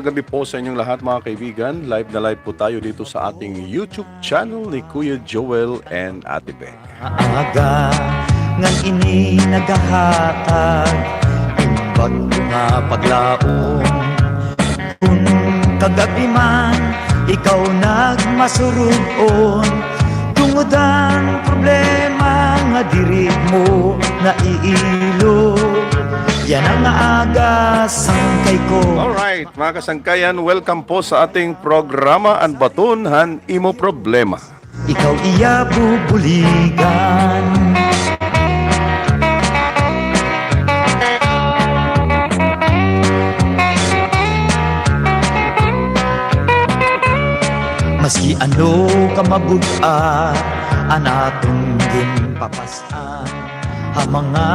magandang gabi po sa inyong lahat mga kaibigan. Live na live po tayo dito sa ating YouTube channel ni Kuya Joel and Ate Bek. Aga ngan ini nagahatag imbag nga paglaom kung kagabi man ikaw nagmasurugon tungod ang problema nga diri mo naiilo yan ang aga sangkay ko. Alright mga kasangkayan, welcome po sa ating programa An Batunhan Imo Problema. Ikaw iya bubuligan maski ano ka mabuta anatong ginpapasan ha mga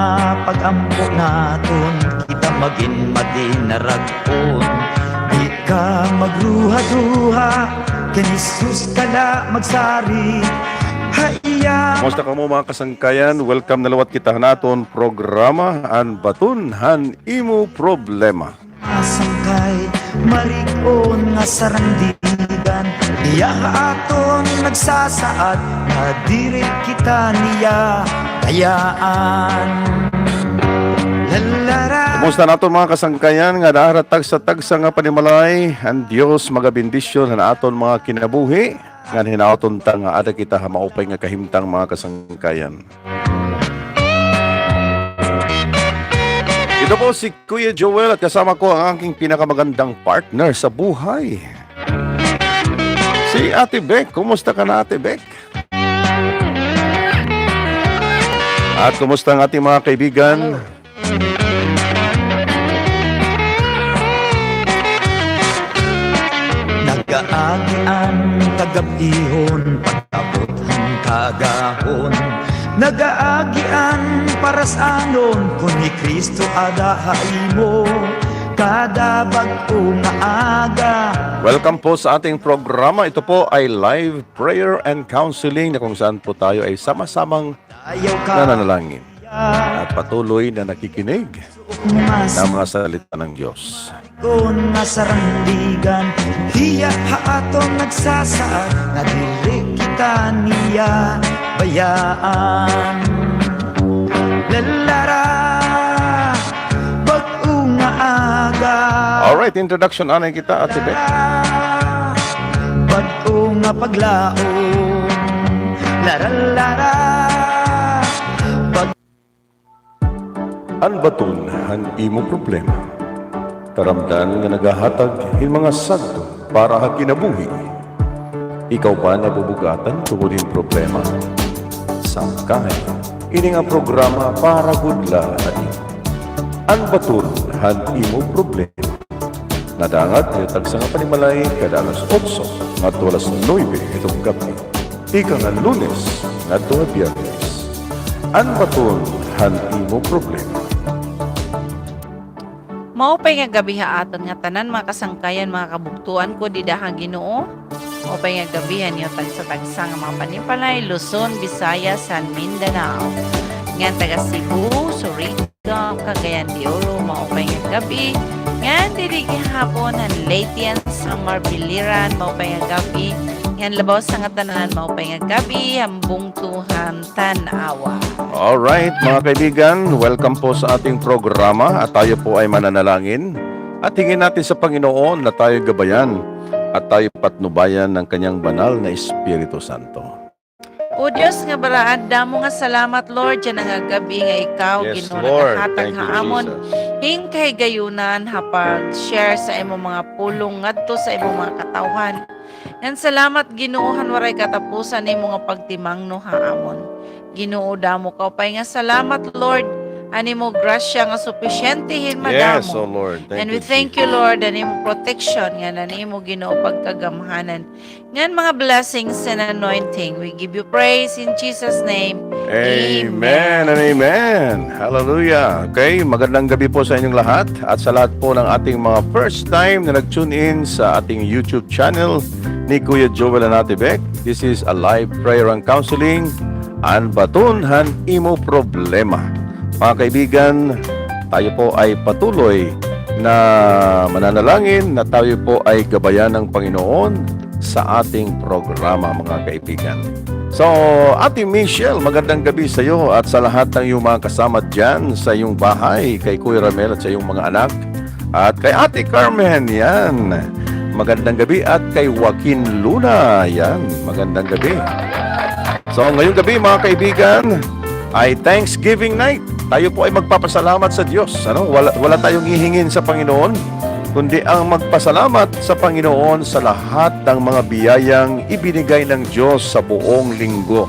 pag-ampo naton kita magin madinaragpon di ka magruha-duha kan Jesus kala magsari haiya. Kumusta ka mo mga kasangkayan? Welcome na lawat kita naton programa An Batunhan Imo Problema. Masangkay marikon nga sarandigan iya aton nagsasaad na diri kita niya kayaan lalara. Kumusta naton mga kasangkayan nga naaratag sa tagsa nga panimalay ang Dios magabindisyon na aton mga kinabuhi nga hinaoton ta nga ada kita maupay nga kahimtang mga kasangkayan. Ito po si Kuya Joel at kasama ko ang aking pinakamagandang partner sa buhay, si Ate Bek. Kumusta ka na, Ate Bek? At kumusta ang ating mga kaibigan? Nagaagian kagabihon pagkabot ang kagahon nagaagian para sa anon kung ni Kristo adahay mo kada bag-o nga aga. Welcome po sa ating programa. Ito po ay live prayer and counseling na kung saan po tayo ay sama-samang ayaw ka nananalangin at patuloy na nakikinig ng mga salita ng Diyos. kung nga sarandigan hiya haaton nagsasaad na dili kita niya bayaan lalara bag-o nga aga. Alright, introduction anay kita, Ate Bek. Bag-o nga paglaom lara An batunhan imo problema. Taramdan nga nagahatag hin mga sagdo para ha kinabuhi. Ikaw ba nabubugatan tungod hin problema? Sangkay, ini nga programa para gudla na imo. An batunhan imo problema. Nadangat ni tagsa nga panimalay kada alas 8 ngadto alas 9 itong gabi. Ika nga Lunes ngadto nga Biyernes. An batunhan imo problema. Maupay nga gabi aton nga tanan mga kasangkayan mga kabuktuan ko didahang Ginoo. Maupay nga gabi niyo tagsa-tagsa nga mga panipalay Luzon, Visayas, San Mindanao. Nga taga Cebu, Surigao, Cagayan de Oro, maupay nga gabi. Nga diri gihapon ang Leyte, ang Marbiliran, maupay nga gabi. Yan labaw sa nga tanan maupay nga gabi, hambung tuhan tanawa. Alright mga kaibigan, welcome po sa ating programa at tayo po ay mananalangin at hingin natin sa Panginoon na tayo gabayan at tayo patnubayan ng kanyang banal na Espiritu Santo. O Diyos nga baraad, damo nga salamat Lord, dyan nga gabi nga ikaw, Yes, Ginoo Lord. nakahatag Thank you, haamon. Jesus. Hing kay gayunan hapag share sa imo mga pulong ngadto sa imo mga katawhan. Yan salamat Ginoohan waray katapusan imo nga pagtimangno haamon. Ginoo damo ka pay nga salamat Lord. Ani mo grasya nga sufisyente madamo. Yes, oh Lord. And we thank you, Lord, and imo protection, nga na imo Ginoo pagkagamhanan. Ngan mga blessings and anointing. We give you praise in Jesus' name. Amen and amen. Hallelujah. Okay, magandang gabi po sa inyong lahat at sa lahat po ng ating mga first time na nag-tune in sa ating YouTube channel ni Kuya Joel and Ate Bek. This is a live prayer and counseling An Batunhan Imo Problema. Mga kaibigan, tayo po ay patuloy na mananalangin na tayo po ay gabayan ng Panginoon sa ating programa, mga kaibigan. So, Ate Michelle, magandang gabi sa iyo at sa lahat ng iyong mga kasama dyan sa iyong bahay, kay Kuya Ramel at sa iyong mga anak, at kay Ate Carmen, yan. Magandang gabi, at kay Joaquin Luna, yan. Magandang gabi. So, ngayong gabi, mga kaibigan, ay Thanksgiving night. Tayo po ay magpapasalamat sa Diyos. Ano? Wala tayong ihingin sa Panginoon, kundi ang magpasalamat sa Panginoon sa lahat ng mga biyayang ibinigay ng Diyos sa buong linggo.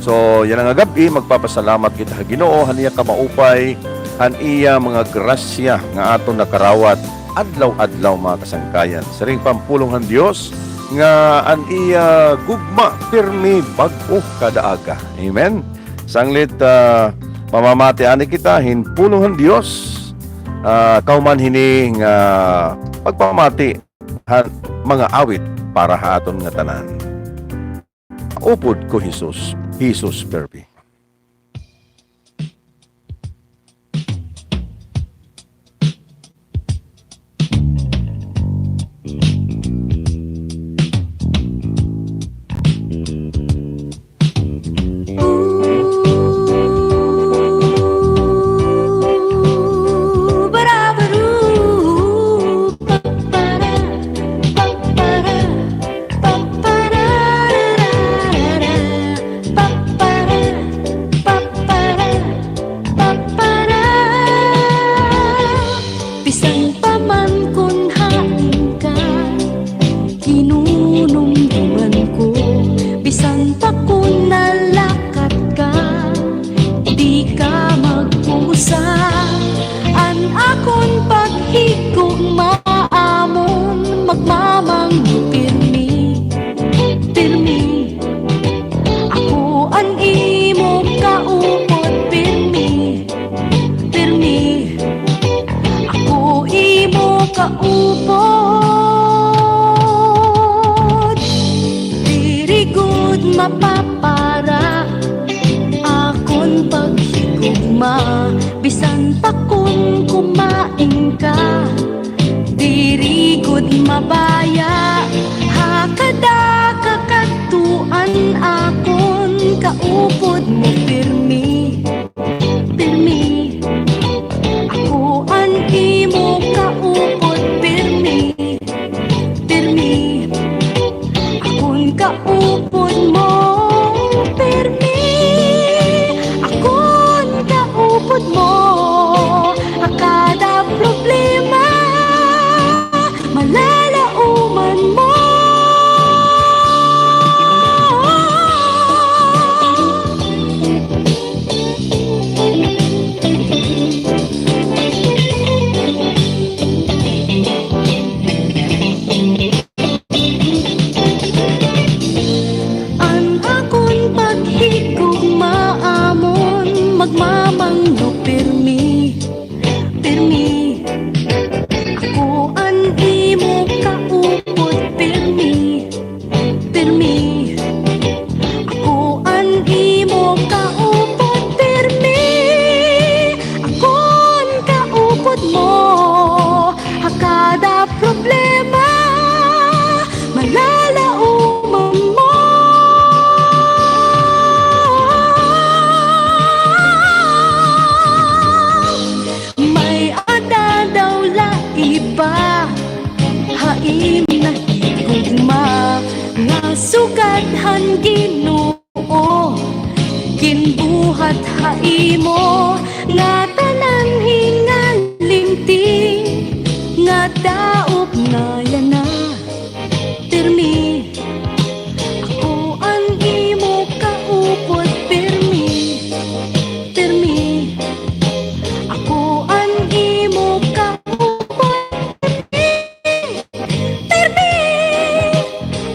So, yan ang gabi, magpapasalamat kita, Ginoo, haniya ka maupay, haniya mga grasya nga aton nakarawat, adlaw-adlaw mga kasangkayan. Sa ring pampulong ng Diyos, nga aniya gugma, pirmi, bag-o kada aga. Amen? Sanglit, pamamati ani kita, hinpulong ng Diyos, kauman hining pagpamati mga awit para ha aton nga tanan. Upod ko Jesus, Jesus perpi. kaupod diri gud mapapara akon paghigugma bisan pa kun kumain ka diri gud mabaya hakada kakatuan akon kaupod mo pirmi pirmi ako an imo kaupod pirmi pirmi akon kaupod mo pirmi akon kaupod mo akada problema malalauman mo an akon paghigugma amon magmamangno pirmi pirmi ako an imo kaupod pirmi pirmi ako an imo kaupod pirmi akon kaupod mo hakada problema malalauman mo may ada daw la iba haim na higugma nga sugadhan Ginoo ginbuhat haimo nga tanan hingalingting nga daop na yana pirmi ako an imo kaupod pirmi pirmi ako an imo kaupod pirmi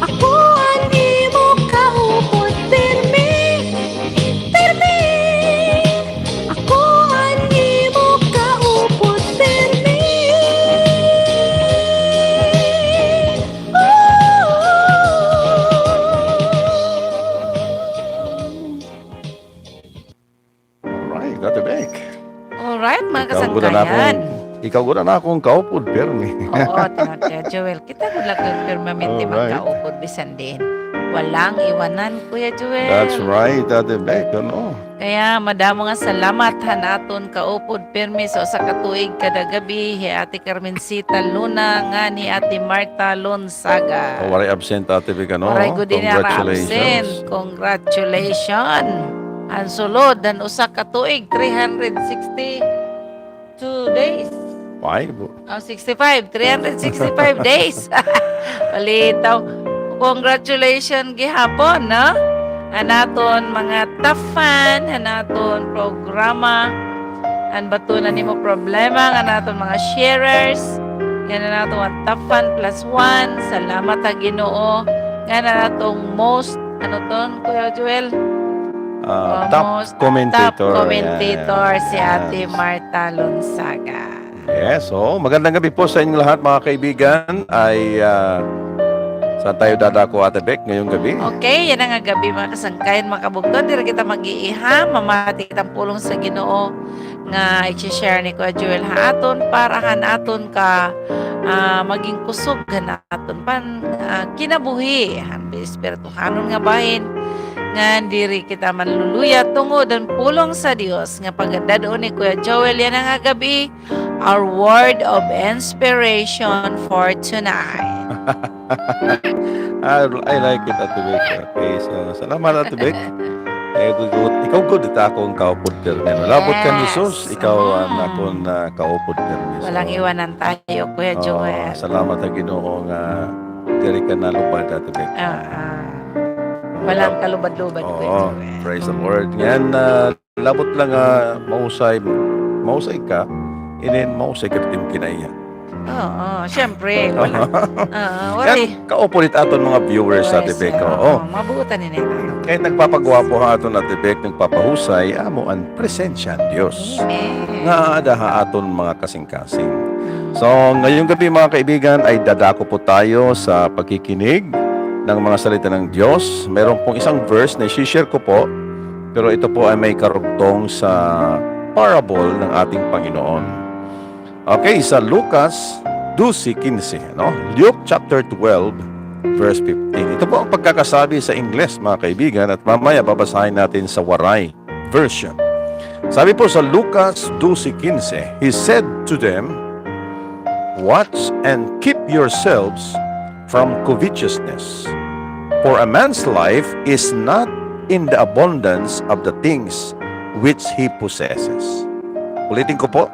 ako an imo kaupod pirmi pirmi ako an imo kaupod pirmi Alright, got the back. Alright, mga Ikaw, muna na kasangkayan. Ikaw ko na akong kaupod, Permi. Oo, tinod Kuya Joel. Kita ko lang yung permanente Alright. magkaupod bisan din. Walang iwanan, Kuya Joel. That's right, Ate Beck. Ano? Kaya madamo nga salamat hanaton kaupod permi sa usa ka tuig kada gabi hi Ate Carmencita Luna nga ni Ate Marta Lonsaga. Waray absent, Ate Beck. Ano? Oray ko din na Congratulations. absent. Congratulations. Ang sulod dan usa ka tuig 362 days. Five. 65, 365 days. Palitaw. Congratulations gihapon, no? Hanaton mga tafan, hanaton programa, an batunan nimo problema, hanaton mga sharers, yan hanaton mga tafan +1, salamat ha Ginoo, yan hanatong most, ano ton, Kuya Joel? Top Most commentator. Top commentator si Yes. Ate Marta Lonsaga. Yes, so magandang gabi po sa inyong lahat mga kaibigan. Saan tayo dadako, Ate Beck, ngayong gabi? Okay, yan ang nga gabi mga kasangkayan, mga kabugton. Dira kita mag-iiha, mamati kitang pulong sa Ginoo nga i-share ni Kuya Joel haaton para hanaton ka maging kusog hanaton pan kinabuhi han espiritu hanon nga bahin nga diri kita manluluya tungod ang pulong sa Dios nga pagdadon ni Kuya Joel yan ang nga gabi, our word of inspiration for tonight. I like it, Ate Beck. Okay, so salamat, Ate Beck. Ikaw good ita akong kaupod termino. Labot ka ni Yes. Jesus, ikaw ang akong kaupod termino. Walang iwanan tayo, Kuya Joel. Salamat ang Ginoo nga diri ka nalubad, Ate Beck. Walang kalubad-lubad, Kuya Oo, Joel. praise the Lord. Yan, labot lang mausay ka, inin mausay ka tim kinaiya. Oo, syempre. Wala. Wali. Yan, kaupulit aton mga viewers, Ate Beck. Oo. Mabutan ni nila. Kahit nagpapagwapo ha aton, Ate Beck, nagpapahusay, amo ang presensya ng Diyos. Amen. Nga adaha aton mga kasing-kasing. So, ngayong gabi mga kaibigan, ay dadako po tayo sa pagkikinig ng mga salita ng Diyos. Meron pong isang verse na i-share ko po, pero ito po ay may karugtong sa parable ng ating Panginoon. Okay, sa Lucas 12:15, no? Luke chapter 12, verse 15. Ito po ang pagkakasabi sa Ingles, mga kaibigan, at mamaya babasahin natin sa Waray version. Sabi po sa Lucas 12:15, He said to them, Watch and keep yourselves from covetousness, for a man's life is not in the abundance of the things which he possesses. Ulitin ko po.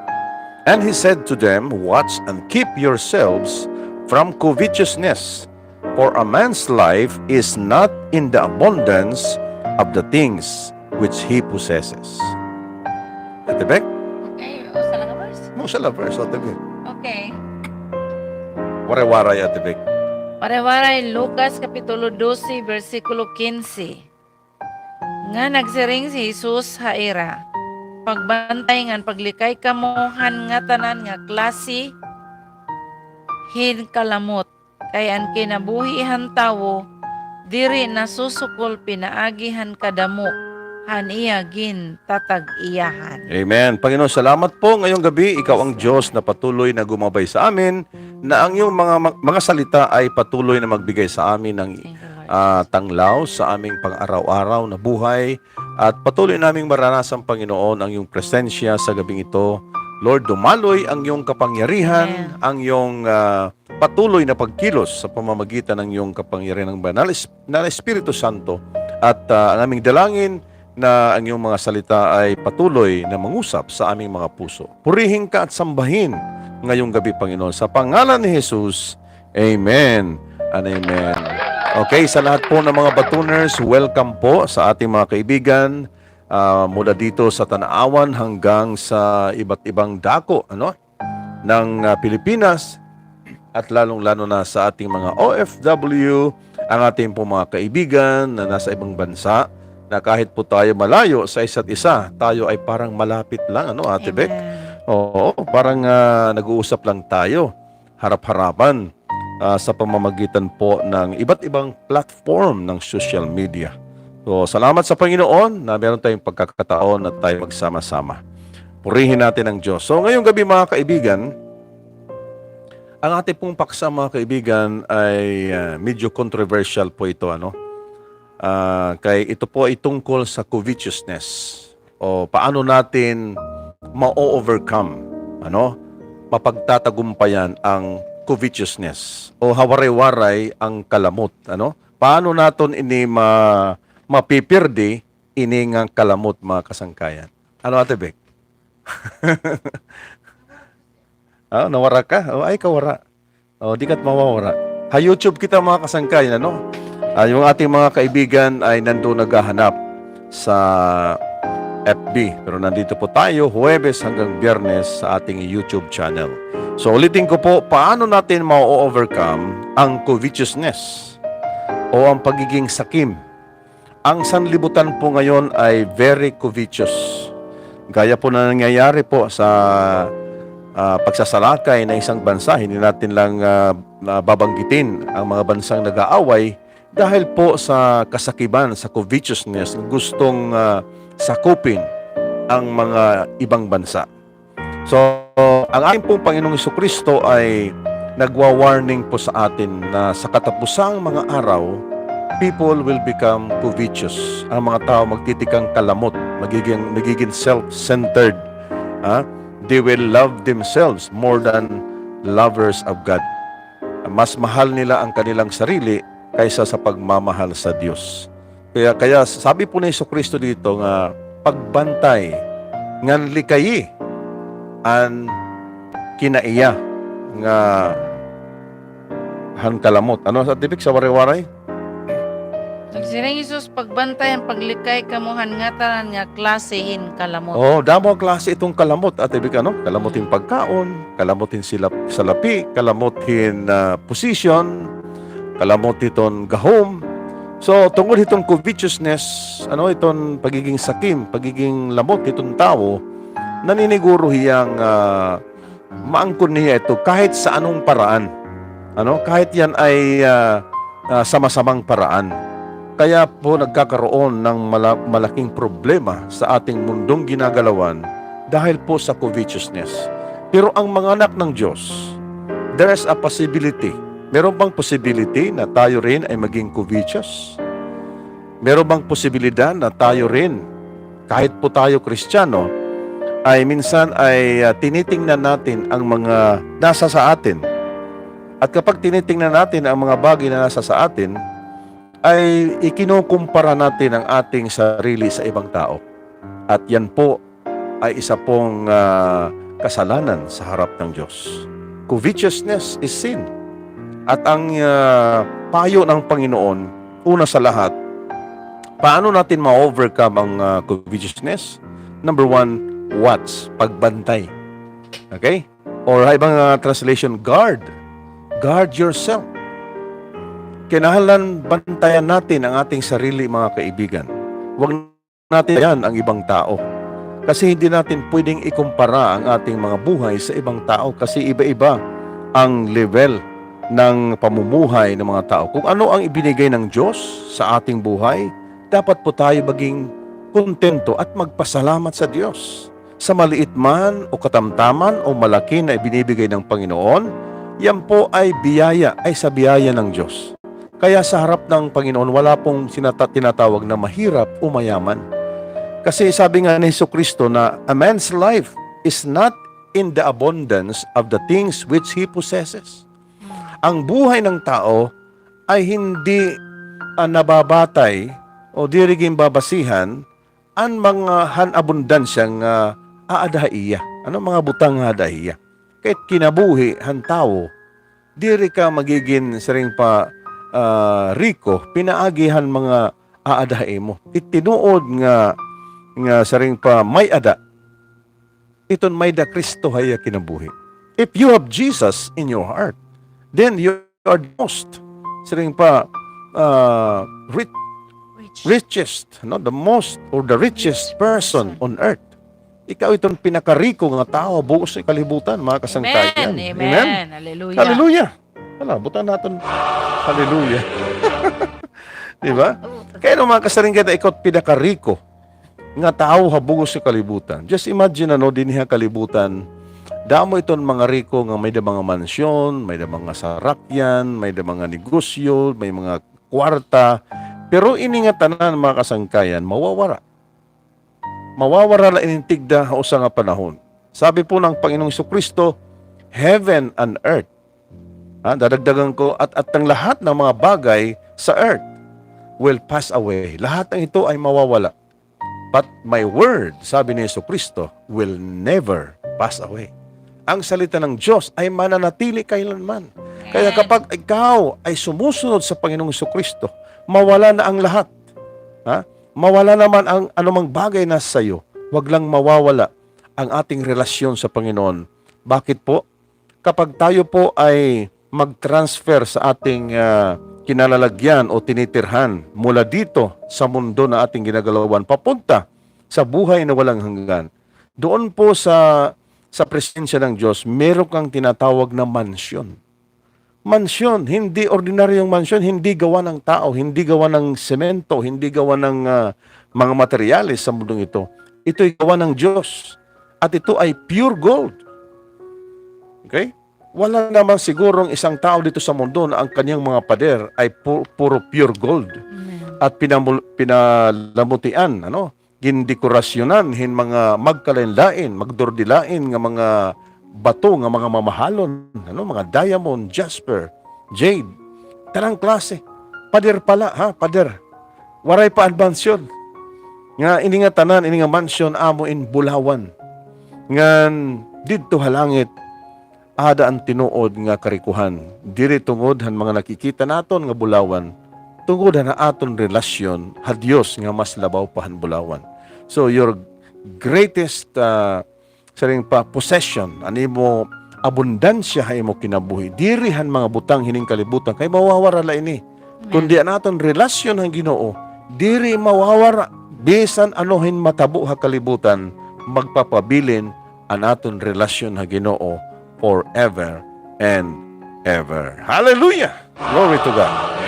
And he said to them, Watch and keep yourselves from covetousness, for a man's life is not in the abundance of the things which he possesses. Ate Beck? Okay, o sa lang verse. Mo sa verse, Ate Beck. Okay. Waray-waray, Ate Beck. Pare-waray, Lucas Kapitulo 12, versikulo 15. Nga nagsiring si Jesus haira. Pagbantay ngan paglikay kamuhan nga tanan nga klase hin kalamot kay an kinabuhihan tawo diri nasusukol pinaagihan kadamo han iyagin tatag iyahan. Amen. Panginoon, salamat po ngayong gabi. Ikaw ang Diyos na patuloy na gumabay sa amin, na ang iyong mga salita ay patuloy na magbigay sa amin ng Thank you, Lord. tanglaw sa aming pang-araw-araw na buhay, at patuloy naming maranasan, Panginoon, ang iyong presensya sa gabing ito. Lord, dumaloy ang iyong kapangyarihan, Amen. ang iyong patuloy na pagkilos sa pamamagitan ng iyong kapangyarihan ng banal na Espiritu Santo, at ang aming dalangin na ang iyong mga salita ay patuloy na mangusap sa aming mga puso. Purihin ka at sambahin ngayong gabi, Panginoon. Sa pangalan ni Jesus, Amen and Amen. Okay, sa lahat po ng mga batuners, welcome po sa ating mga kaibigan mula dito sa Tanaawan hanggang sa iba't ibang dako ng Pilipinas, at lalong-lalo na sa ating mga OFW, ang ating po mga kaibigan na nasa ibang bansa, na kahit po tayo malayo sa isa't isa, tayo ay parang malapit lang, Ate Beck? Amen. Oo, parang nag-uusap lang tayo, harap-harapan, sa pamamagitan po ng iba't ibang platform ng social media. So, salamat sa Panginoon na meron tayong pagkakataon at tayo magsama-sama. Purihin natin ang Diyos. So ngayong gabi mga kaibigan, ang ating pong paksa mga kaibigan ay medyo controversial po ito. Kaya ito po ay tungkol sa covetousness o paano natin ma-overcome, mapagtatagumpayan ang covetousness o hawaray-waray ang kalamot. Paano natin ini mapipirdi ini nga kalamot mga kasangkayan. Ate Beck? Nawara ka? Ay, kawara. Di ka't mawawara. YouTube kita mga kasangkayan, yung ating mga kaibigan ay nandun naghahanap sa FB. Pero nandito po tayo, Huwebes hanggang Biyernes sa ating YouTube channel. So ulitin ko po, paano natin ma-overcome ang covetousness o ang pagiging sakim? Ang sanlibutan po ngayon ay very covetous. Gaya po na nangyayari po sa pagsasalakay ng isang bansa, hindi natin lang babanggitin ang mga bansang nag-aaway dahil po sa kasakiman, sa covetousness, gustong sakupin ang mga ibang bansa. So, ang ating pong Panginoong Jesucristo ay nagwa-warning po sa atin na sa katapusang mga araw, people will become covetous. Ang mga tao magtitikang kalamot, magiging self-centered. They will love themselves more than lovers of God. Mas mahal nila ang kanilang sarili kaysa sa pagmamahal sa Diyos. Kaya sabi po ni Jesucristo dito nga pagbantay ngan likayi an kinaiya nga han kalamot. Sa tibik sa waray-waray? Nagsiring Isus, pagbantay ang paglikay kamuhan nga tanan nga klasehin kalamot. Damo ang klase itong kalamot. At ibig kalamutin pagkaon, kalamutin salapi, kalamutin position, kalamutin gahom. So, tungkol itong covetousness, itong pagiging sakim, pagiging lamot itong tao, naniniguro hiyang maangkon niya ito kahit sa anong paraan. Kahit yan ay sama-samang paraan. Kaya po nagkakaroon ng malaking problema sa ating mundong ginagalawan dahil po sa covetousness. Pero ang mga anak ng Diyos, there is a possibility. Meron bang possibility na tayo rin ay maging covetous? Meron bang posibilidad na tayo rin, kahit po tayo Kristiyano, ay minsan ay tinitingnan natin ang mga nasa sa atin. At kapag tinitingnan natin ang mga bagay na nasa sa atin, ay ikinukumpara natin ang ating sarili sa ibang tao. At yan po ay isa pong kasalanan sa harap ng Diyos. Covetousness is sin. At ang payo ng Panginoon, una sa lahat, paano natin ma-overcome ang covetousness? Number one, watch, pagbantay. Okay? Or ibang translation, guard. Guard yourself. Kinahanglan bantayan natin ang ating sarili, mga kaibigan. Huwag natin yan ang ibang tao. Kasi hindi natin pwedeng ikumpara ang ating mga buhay sa ibang tao kasi iba-iba ang level ng pamumuhay ng mga tao. Kung ano ang ibinigay ng Diyos sa ating buhay, dapat po tayo maging kontento at magpasalamat sa Diyos. Sa maliit man o katamtaman o malaki na ibinibigay ng Panginoon, yan po ay biyaya, ay sa biyaya ng Diyos. Kaya sa harap ng Panginoon, wala pong tinatawag na mahirap o mayaman. Kasi sabi nga ni Jesucristo na a man's life is not in the abundance of the things which he possesses. Ang buhay ng tao ay hindi nababatay o diriging babasihan ang mga abundansyang aadahaiya. Mga butang aadahaiya. Kahit kinabuhi ang tao, diri ka magiging saring pa riko, pinaagihan mga aadahay mo. Itinuod nga saring pa may ada, iton may da Kristo haya kinabuhi. If you have Jesus in your heart, then you are the most saring pa richest, the most or the richest person on earth. Ikaw itong pinakariko nga tao buos sa kalibutan, mga kasangkayan. Amen. Hallelujah. Hallelujah. Butan natin. Hallelujah. Diba? Kaya mga kasaringgada, ikaw pinakariko. nga tao habugos sa kalibutan. Just imagine dinhi kalibutan, damo iton mga riko nga may da mga mansyon, may da mga sarakyan, may da mga negosyo, may mga kwarta, pero ini nga tanan mga kasangkayan mawawara. Mawawara la inintigda usa nga panahon. Sabi po ng Panginoong Jesucristo, heaven and earth. Dadagdagan ko at ang lahat ng mga bagay sa earth will pass away. Lahat ng ito ay mawawala. But my word, sabi ni Jesucristo, will never pass away. Ang salita ng Diyos ay mananatili kailanman. Kaya kapag ikaw ay sumusunod sa Panginoong Jesucristo, mawala na ang lahat. Mawala naman ang anumang bagay na sa iyo. Huwag lang mawawala ang ating relasyon sa Panginoon. Bakit po? Kapag tayo po ay mag-transfer sa ating kinalalagyan o tinitirhan mula dito sa mundo na ating ginagalawan papunta sa buhay na walang hanggan. Doon po sa presensya ng Diyos, meron kang tinatawag na mansyon. Mansyon, hindi ordinaryong mansyon, hindi gawa ng tao, hindi gawa ng semento, hindi gawa ng mga materyales sa mundong ito. Ito'y gawa ng Diyos. At ito ay pure gold. Okay? Wala naman sigurong isang tao dito sa mundo na ang kanyang mga pader ay puro pure gold. At pinalamutian, gindekorasyonan, mga magkalain-lain, magdordilain nga mga bato, nga mga mamahalon, mga diamond, jasper, jade, tanang klase. Pader pala, pader. Waray pa advance yun. Nga ini nga tanan, ini nga mansion amo in Bulawan. Ngan didto halangit ada ang tinuod nga karikuhan. Diri tungod han mga nakikita naton nga Bulawan. Tungod na aton relasyon ha Dios nga mas labaw pa han Bulawan. So your greatest possession animo abundansya hay mo kinabuhi. Diri han mga butang hining kalibutan kay mawawara la ini. Kundi naton relasyon hang Ginoo, diri mawawara bisan anuhin matabo ha kalibutan, magpapabilin ang aton relasyon ha Ginoo forever and ever. Hallelujah! Glory to God.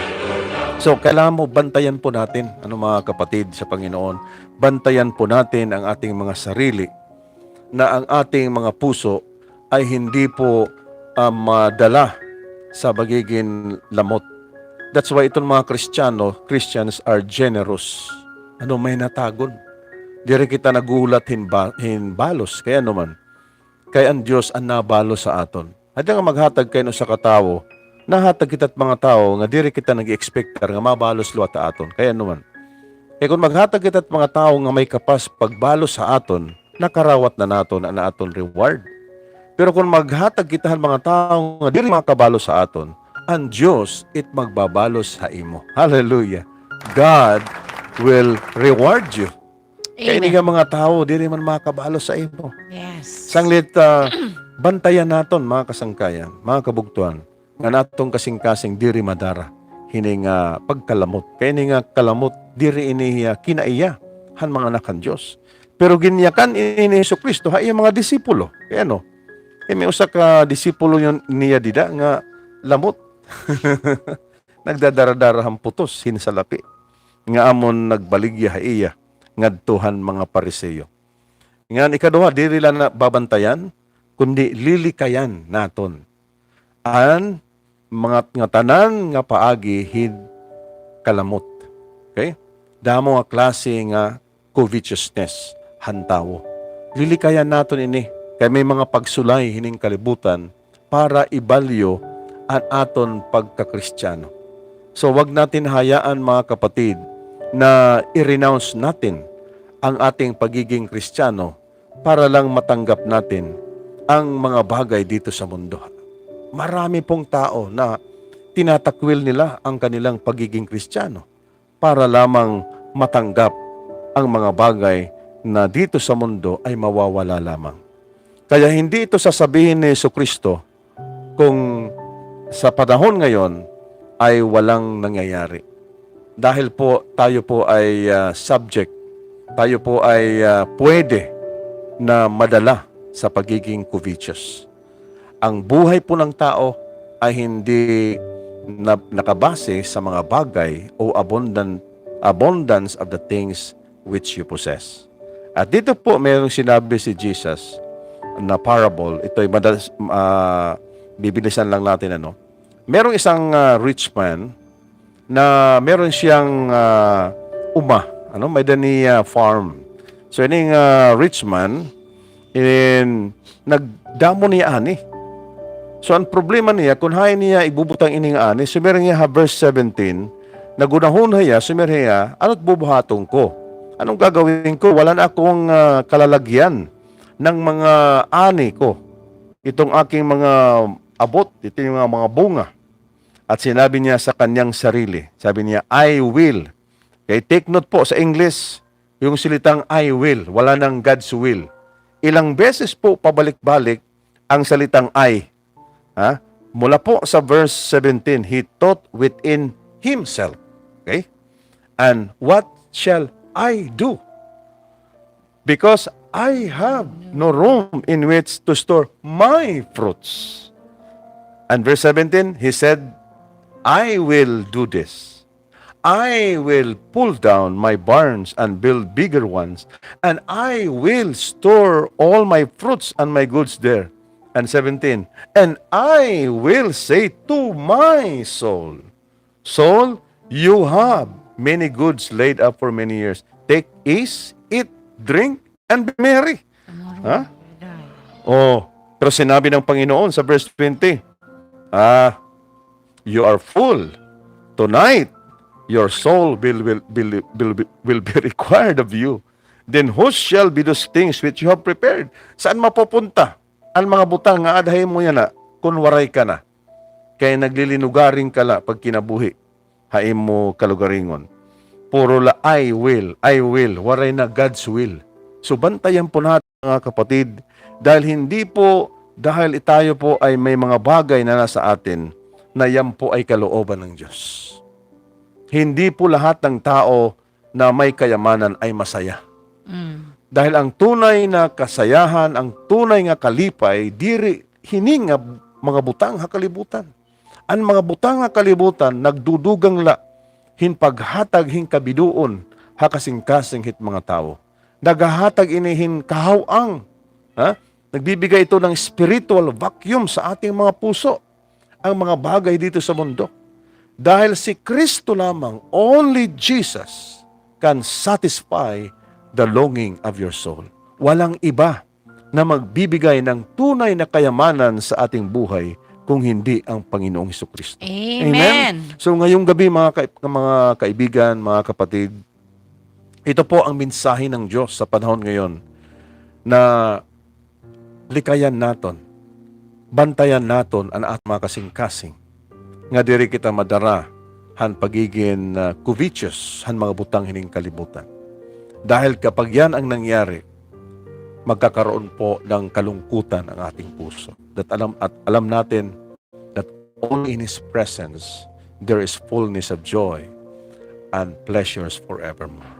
So, kailangan mo bantayan po natin, mga kapatid sa Panginoon, bantayan po natin ang ating mga sarili na ang ating mga puso ay hindi po madala sa bagiging lamot. That's why itong mga Christians are generous. May natagon. Diri kita nagulat hinbalos. Kaya naman, kaya ang Diyos ang nabalo sa aton. At nga maghatag kayo sa katawo, nahatag kita't mga tao, nga diri kita nag-expect nga mabalos luwa ta aton. Kaya naman, kung maghatag kita't mga tao nga may kapas pagbalos sa aton, nakarawat na naton ang aton reward. Pero kung maghatag kitahan mga tao nga diri makabalo sa aton, ang Diyos it magbabalos sa imo. Hallelujah. God will reward you. Kaya nga mga tao, diri man makabalo sa imo. Yes. Sanglit, bantayan naton mga kasangkayan, mga kabugtuan, nga natong kasing-kasing diri madara, hining pagkalamot. Kaya nga kalamot, diri inihiya, kinaiya, han mga anak ng Diyos. Pero ginyakan ini Jesucristo, ha, mga disipulo. Kaya may usa ka disipulo yun niya dida, nga lamot. Nagdadara-dara ang putos, hinsalaki. Nga amon nagbaligya ha iya, ngadtuhan mga Pariseyo. Nga ikaduha, diri lang na babantayan, kundi lilikayan naton. An mga nga tanan nga paagi hid kalamot. Okay? Damo nga klase nga covetousness, hantawo. Lilikayan naton ini, kay may mga pagsulay hining kalibutan para ibalyo ang aton pagkakristyano. So wag natin hayaan mga kapatid na i-renounce natin ang ating pagiging Kristiyano para lang matanggap natin ang mga bagay dito sa mundo. Marami pong tao na tinatakwil nila ang kanilang pagiging Kristiyano para lamang matanggap ang mga bagay na dito sa mundo ay mawawala lamang. Kaya hindi ito sasabihin ni Jesucristo kung sa panahon ngayon ay walang nangyayari. Dahil po tayo po ay subject, tayo po ay pwede na madala sa pagiging covetous. Ang buhay po ng tao ay hindi nakabase sa mga bagay o abundance of the things which you possess. At dito po mayroong sinabi si Jesus na parable. Ito ay madalas, bibilisan lang natin ano. Merong isang rich man na meron siyang may dani farm. So ining rich man nagdamo niya ani. So ang problema niya kung hay niya ibubutang ining ani, sumer niya verse 17, nagunahon niya, sumer niya, ano't bubuhatong ko? Anong gagawin ko? Wala na akong kalalagyan ng mga ani ko. Itong aking mga abot, ito yung mga bunga. At sinabi niya sa kanyang sarili, sabi niya, I will. Okay, take note po sa English, yung silitang I will, wala nang God's will. Ilang beses po pabalik-balik ang salitang I. Mula po sa verse 17, he thought within himself. Okay? And what shall I do? Because I have no room in which to store my fruits. And verse 17, he said, I will do this. I will pull down my barns and build bigger ones, and I will store all my fruits and my goods there. And 17, and I will say to my soul, Soul, you have many goods laid up for many years. Take ease, eat, drink, and be merry. Pero sinabi ng Panginoon sa verse 20, you are full. Tonight, your soul will be required of you. Then whose shall be those things which you have prepared? Saan mapupunta? Ang mga butang nga adahay mo yan na, kunwaray ka na. Kaya naglilinugaring ka la pag kinabuhi. Haim mo kalugaringon. Puro la, I will, waray na God's will. So bantayan po natin mga kapatid, dahil tayo po ay may mga bagay na nasa atin, na yan po ay kalooban ng Diyos. Hindi po lahat ng tao na may kayamanan ay masaya. Dahil ang tunay na kasayahan, ang tunay nga kalipay, diri hining nga mga butang hakalibutan. Ang mga butang hakalibutan, nagdudugang la, hinpaghatag hin kabiduon, hakasing-kasing hit mga tao. Naghahatag inihin kahawang. Nagbibigay ito ng spiritual vacuum sa ating mga puso. Ang mga bagay dito sa mundo. Dahil si Kristo lamang, only Jesus, can satisfy the longing of your soul. Walang iba na magbibigay ng tunay na kayamanan sa ating buhay kung hindi ang Panginoong Hesukristo. Amen. So ngayong gabi mga kaibigan, mga kapatid, ito po ang mensahe ng Diyos sa panahon ngayon na likayan naton, bantayan naton ang at mga kasing-kasing. Nga diri kita madara han pagiging covetous han mga butang hining kalibutan. Dahil kapag yan ang nangyari, magkakaroon po ng kalungkutan ang ating puso. Alam natin that only in His presence there is fullness of joy and pleasures forevermore.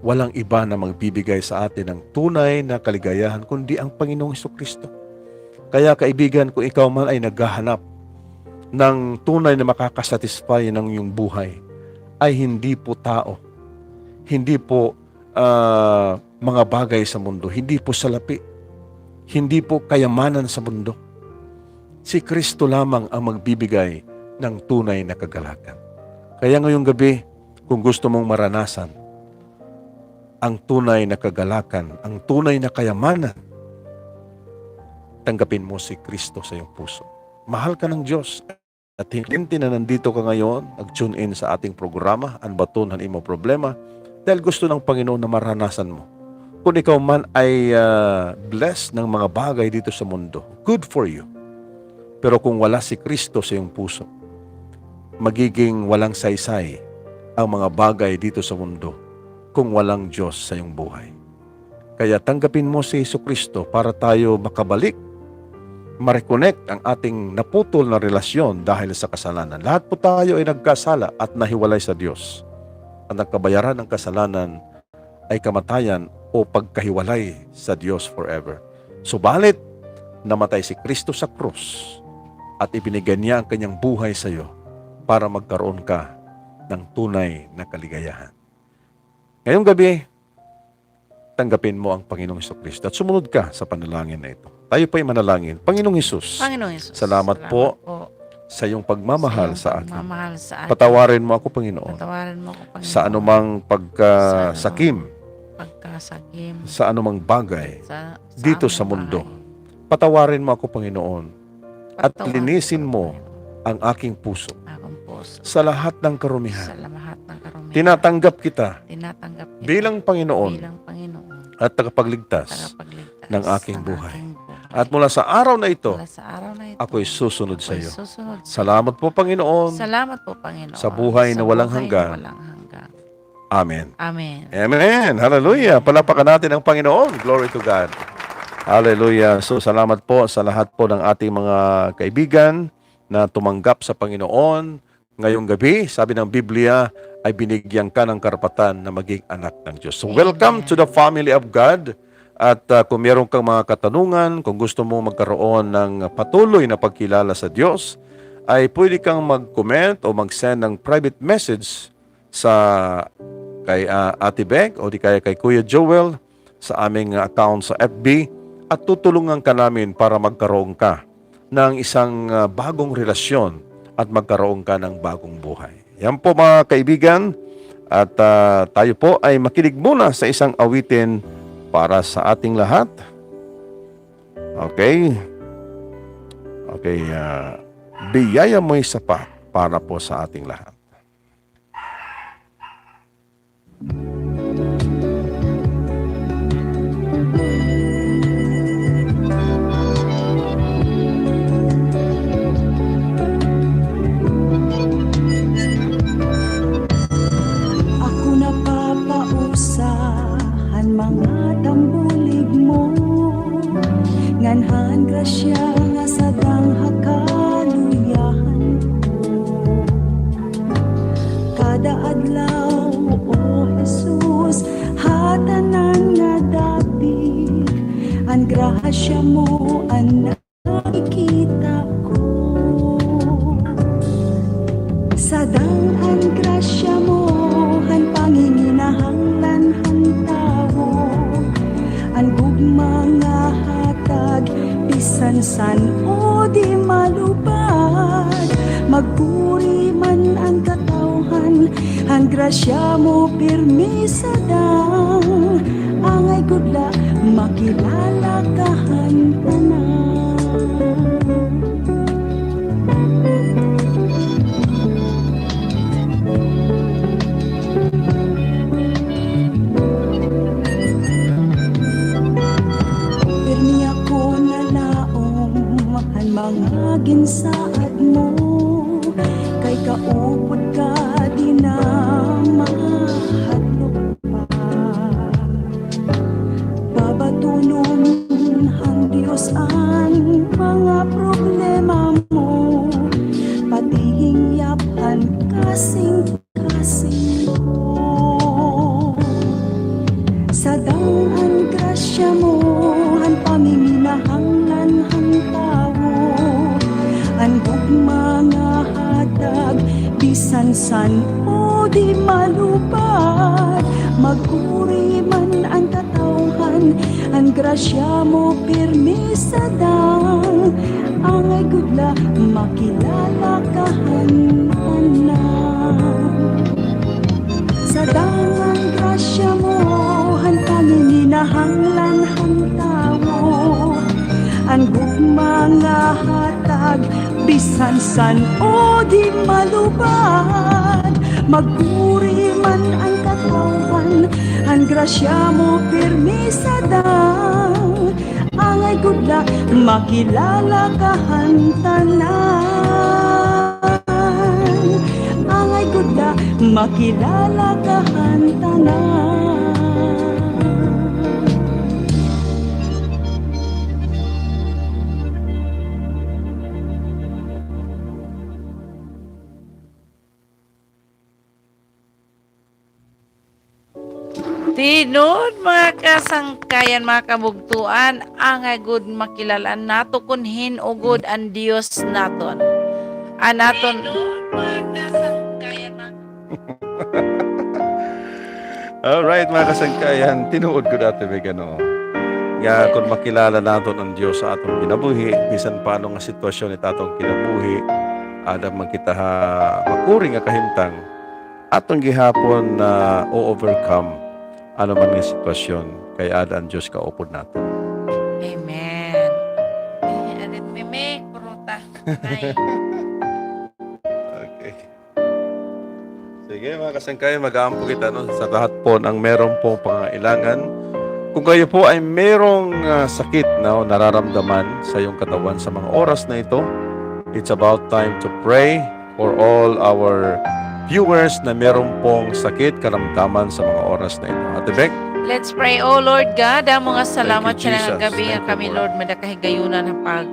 Walang iba na magbibigay sa atin ng tunay na kaligayahan kundi ang Panginoong Hesukristo. Kaya kaibigan, kung ikaw man ay naghahanap ng tunay na makakasatisfy ng iyong buhay, ay hindi po tao, hindi po mga bagay sa mundo, hindi po salapi, hindi po kayamanan sa mundo. Si Kristo lamang ang magbibigay ng tunay na kagalakan. Kaya ngayong gabi, kung gusto mong maranasan ang tunay na kagalakan, ang tunay na kayamanan, tanggapin mo si Kristo sa iyong puso. Mahal ka ng Diyos. At hindi na nandito ka ngayon, nag-tune in sa ating programa, Ang Baton ng Imo Problema, dahil gusto ng Panginoon na maranasan mo. Kung ikaw man ay blessed ng mga bagay dito sa mundo, good for you. Pero kung wala si Kristo sa iyong puso, magiging walang saysay ang mga bagay dito sa mundo kung walang Diyos sa iyong buhay. Kaya tanggapin mo si Jesucristo para tayo makabalik, ma-reconnect ang ating naputol na relasyon dahil sa kasalanan. Lahat po tayo ay nagkasala at nahiwalay sa Diyos. Ang nagkabayaran ng kasalanan ay kamatayan o pagkahiwalay sa Diyos forever. Subalit, namatay si Kristo sa krus at ibinigay niya ang kanyang buhay sa iyo para magkaroon ka ng tunay na kaligayahan. Ngayong gabi, tanggapin mo ang Panginoong Hesukristo at sumunod ka sa panalangin na ito. Tayo po'y manalangin. Panginoong Hesus, Panginoong Hesus, salamat po sa iyong pagmamahal iyong sa akin. pagmamahal sa akin. Patawarin mo ako, Panginoon, Patawarin mo ako, Panginoon. sa anumang pagkasakim, pagkasagim sa anumang bagay sa dito aming sa mundo. bahay. Patawarin mo ako, Panginoon, at Patawarin linisin mo, mo ang aking puso akong puso sa lahat ng sa karumihan. lahat ng karumihan. Tinatanggap kita Tinatanggap kita bilang Panginoon bilang Panginoon, at tagapagligtas tagapagligtas ng aking buhay. buhay. At mula sa araw na ito, Mula sa araw na ito, ako'y susunod sa ako'y iyo. susunod sa iyo. Salamat po, Panginoon. Salamat po, Panginoon. Sa buhay na walang buhay hanggan. na walang hanggan. Amen. Amen. Amen. Hallelujah. Palapakan natin ang Panginoon. Glory to God. Hallelujah. So, salamat po sa lahat po ng ating mga kaibigan na tumanggap sa Panginoon. Ngayong gabi, sabi ng Biblia, ay binigyan ka ng karapatan na maging anak ng Diyos. So, welcome to the family of God. At kung meron kang mga katanungan, kung gusto mo magkaroon ng patuloy na pagkilala sa Diyos, ay pwede kang mag-comment o mag-send ng private message sa kay Ate Beck o di kaya kay Kuya Joel sa aming account sa FB at tutulungan ka namin para magkaroon ka ng isang bagong relasyon at magkaroon ka ng bagong buhay. Yan po mga kaibigan at tayo po ay makinig muna sa isang awitin para sa ating lahat. Okay? Okay, biyaya mo'y sapat para po sa ating lahat. Ako napapausahan mga tambulig mo, nganhan grasya nga sadang hakaluyahan ko. Kada adlaw, o Jesus, hatanan nga dapit, ang grasya mo ang nakikita ko. Sadang ang grasya mo, han panginginahanglan hang tao, ang gugma nga hatag, bisan san o di malupad, magpuri man ang katawhan, ang grasya mo pirmi sadang, angay gudla makilala kahan tanan. Pirmi ako nalaom ang mga ginsaad mo, kay kaupod ka di na mahadlok pa. Babatunon ang Diyos ang mga problema mo, pati hingyapan kasing-kasing ko. Sadang ang grasya mo, ang paminginahanglan hang tao, ang gugma nga hatag, bisan san o di malupad, maguri man ang katawhan, ang grasya mo pirmi sadang, angay gudla makilala kahan tanan. Sadang ang grasya mo, han panginginahanglan hang tao, ang gugma nga hatag, bisan san o di malubad, magpuri man ang katawhan, ang grasya mo pirmi sadang, angay gudla makilala kahan tanan. Angay gudla makilala kahan tanan. Tinod mga kasangkayan, mga kabugtuan, ang good makilalaan nato kunhin o good ang Dios naton. Anaton Alright, mga kasangkayan, tinuod ko dati may gano. Nga kung makilala natin ang Diyos sa atong kinabuhi, bisan paano nga sitwasyon ito atong kinabuhi, adam man kita ha makuri nga kahimtang, atong gihapon na o-overcome ano man nga sitwasyon, kaya ada ang Diyos kaupod natin. Amen. Adit meme, kuruta. Ay. Okay. Sige mga kasangkayan, mag-aampo kita sa lahat po ng meron pong pangailangan. Kung kayo po ay merong sakit na nararamdaman sa iyong katawan sa mga oras na ito, it's about time to pray for all our viewers na meron pong sakit, karamdaman sa mga oras na ito. Ate Beck? Let's pray. Oh Lord God, amo nga salamat Thank you, siya ng Jesus. gabi nga Thank you, kami, Lord. Lord, madakahigayunan ng pag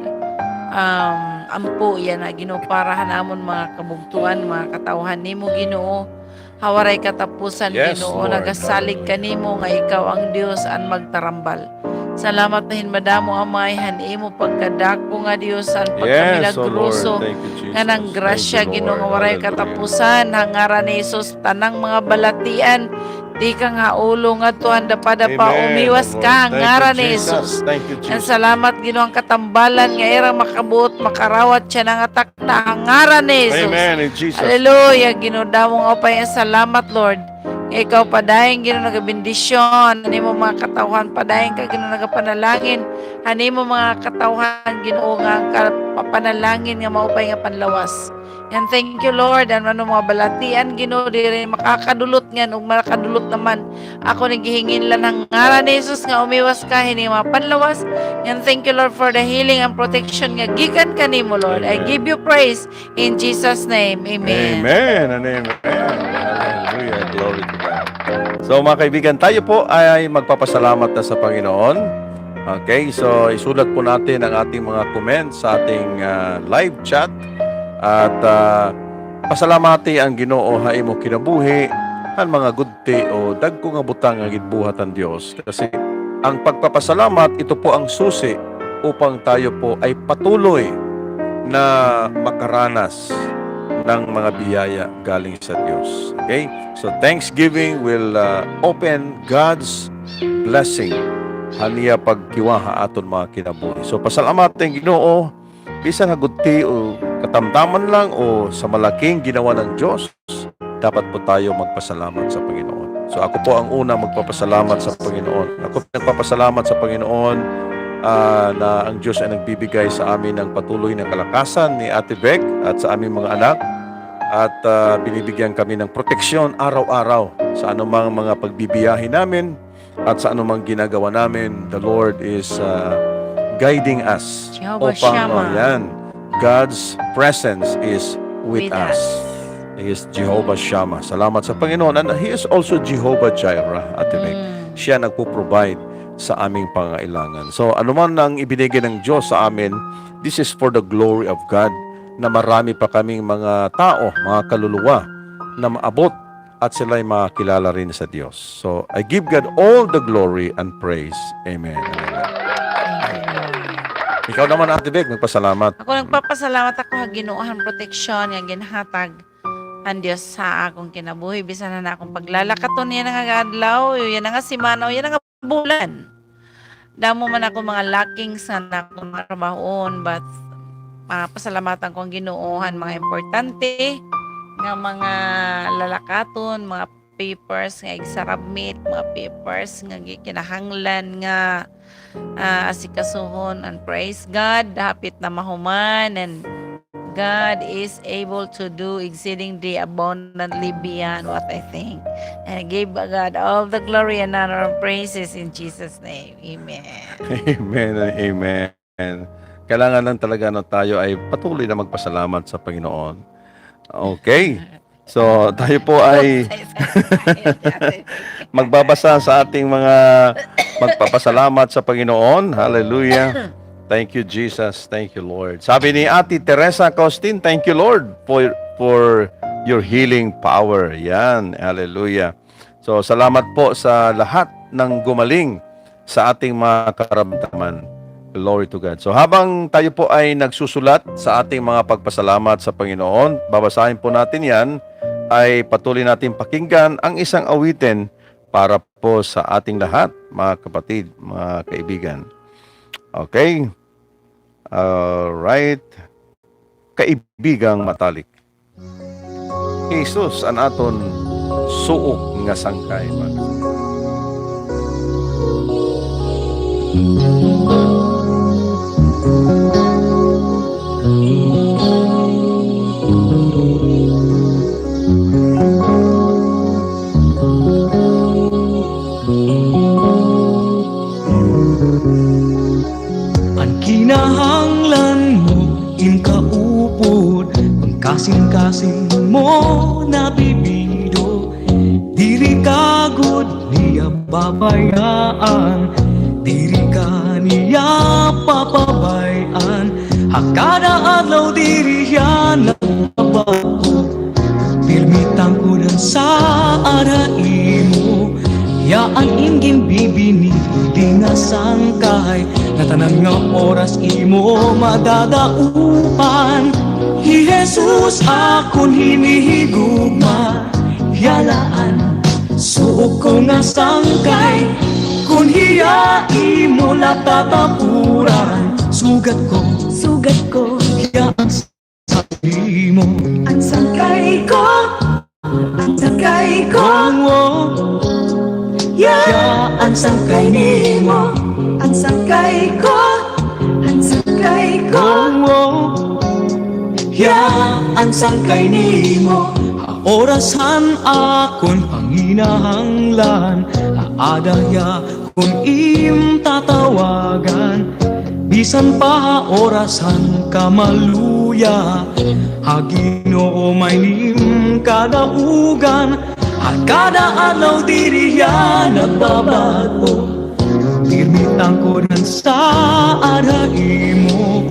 ampo yan na ginuparahan namon mga kabugtuan, mga katawhan nimo Ginoo. Hawaray katapusan Yes, Ginoo, Lord. nagasalig kanimo nga ikaw ang Dios ang magtarambal. Salamat na hinmadamo amay hanimo pagkadako nga Dios ang Yes, oh Lord. pagkamilagroso. Thank you, Jesus. Nga ng grasya Thank you, Ginoo nga Lord. waray Hallelujah. katapusan hangaran ni Jesus tanang mga balatian di ka nga ulo nga tuhan dapada pa Amen, umiwas oh Lord. ka Thank you, hangaran ni Jesus. Jesus. Thank you, Ang Jesus. salamat Ginoo ang katambalan nga irang makabuot makarawat siya ng atak na hangaran ni Jesus. Amen in Jesus. Hallelujah, Ginoo damo nga pa yung salamat Lord. Ikaw padayong Ginoo nagabendisyon, ani mo mga katawhan padayong ka Ginoo nagapanalangin, ani mo mga katawhan Ginoo nga papanalangin nga maupay nga panlawas. And thank you Lord, and ano mga balatian Ginoo diri makakadulot nga ug makadulot naman. Ako nagihingin lang ng ngaran ni Jesus nga umiwas ka hini mga panlawas. And thank you Lord for the healing and protection nga gikan kanimo Lord. I Amen. give you praise in Jesus name. Amen. Amen and amen. Hallelujah. Glory to God. So mga kaibigan, tayo po ay magpapasalamat na sa Panginoon. Okay, so isulat po natin ang ating mga comments sa ating live chat. At pasalamati ang Ginoo ha imo kinabuhi han mga gudti o dagko nga butang nga gidbuhat ang Dios. Kasi ang pagpapasalamat ito po ang susi upang tayo po ay patuloy na makaranas ng mga biyaya galing sa Diyos. Okay? So Thanksgiving will open God's blessing haniya pagkiwaha aton mga kinabuhi. So pasalamat ang Ginoo bisan haguti o katamtaman lang o sa malaking ginawa ng Diyos, dapat po tayo magpasalamat sa Panginoon. So ako po ang unang magpapasalamat sa Panginoon. Ako nagpapasalamat sa Panginoon na ang Diyos ay nagbibigay sa amin ng patuloy na kalakasan ni Ate Beck at sa aming mga anak. At binibigyan kami ng proteksyon araw-araw sa anumang mga pagbibiyahe namin at sa anumang ginagawa namin. The Lord is guiding us. Jehovah Shammah. Yan, God's presence is with us. He is Jehovah Shammah. Salamat sa Panginoon. And He is also Jehovah Jireh, Ate Beck. Siya nagpo-provide sa aming pangailangan. So, anuman ang ibinigay ng Diyos sa amin, this is for the glory of God, na marami pa kaming mga tao, mga kaluluwa, na maabot at sila'y makilala rin sa Diyos. So, I give God all the glory and praise. Amen. Amen. Ikaw naman, Ate Beck, magpasalamat. Ako nagpapasalamat ako ha Ginoohan proteksyon nga ginhatag ang Dios sa akong kinabuhi bisan na akong paglalakaton yan nga adlaw, yan nga simana, yan nga bulan. Damo man ako mga lackings na akong trabahoon, but pasalamatan ko ang Ginoohan mga importante nga mga lalakaton, mga papers nga i-submit, mga papers nga kinahanglan nga asikasuhon, and praise God hapit na mahuman, and God is able to do exceedingly abundantly beyond what I think, and I give God all the glory and honor and praises in Jesus name. Amen. Amen and amen. Kailangan lang talaga tayo ay patuloy na magpasalamat sa Panginoon. Okay. So, tayo po ay magbabasa sa ating mga magpapasalamat sa Panginoon. Hallelujah. Thank you, Jesus. Thank you, Lord. Sabi ni Ate Teresa Costin, thank you, Lord, for your healing power. Yan. Hallelujah. So, salamat po sa lahat ng gumaling sa ating mga karamdaman. Glory to God. So, habang tayo po ay nagsusulat sa ating mga pagpasalamat sa Panginoon, babasahin po natin yan, ay patuloy natin pakinggan ang isang awitin para po sa ating lahat, mga kapatid, mga kaibigan. Okay? Alright. Kaibigang matalik. Jesus ang aton suok nga sangkay. Mga kapatid. Ang kinahanglan mo, imkaupod, ang kasing-kasing mo nabibido. Diri ka gud niya babayaan, diri ka niya papabayan. Hakada adlaw diri yan nababago, pirmitang kunan sa arai mo. Yaan ingin bibini di nga sangkay, na tanan nga oras imo madadaupan. Hi Jesus akon hinihigugma, yalaan suok ko nga sangkay. Kun hiya imo latatapuran, sugat ko yaan sa imo. Ang sangkay ko, ang sangkay ko, Yaan sangkay nimo, ang sangkay ko, ang sangkay ko. Yaan sangkay nimo. Orasan akon panginahanglan, aadaya kun im tatawagan. Bisan pa orasan ka maluya, Ginoo may nim kadaugan. At kada adlaw diri yan nagbabago, pirmitang ko nan sa arai mo.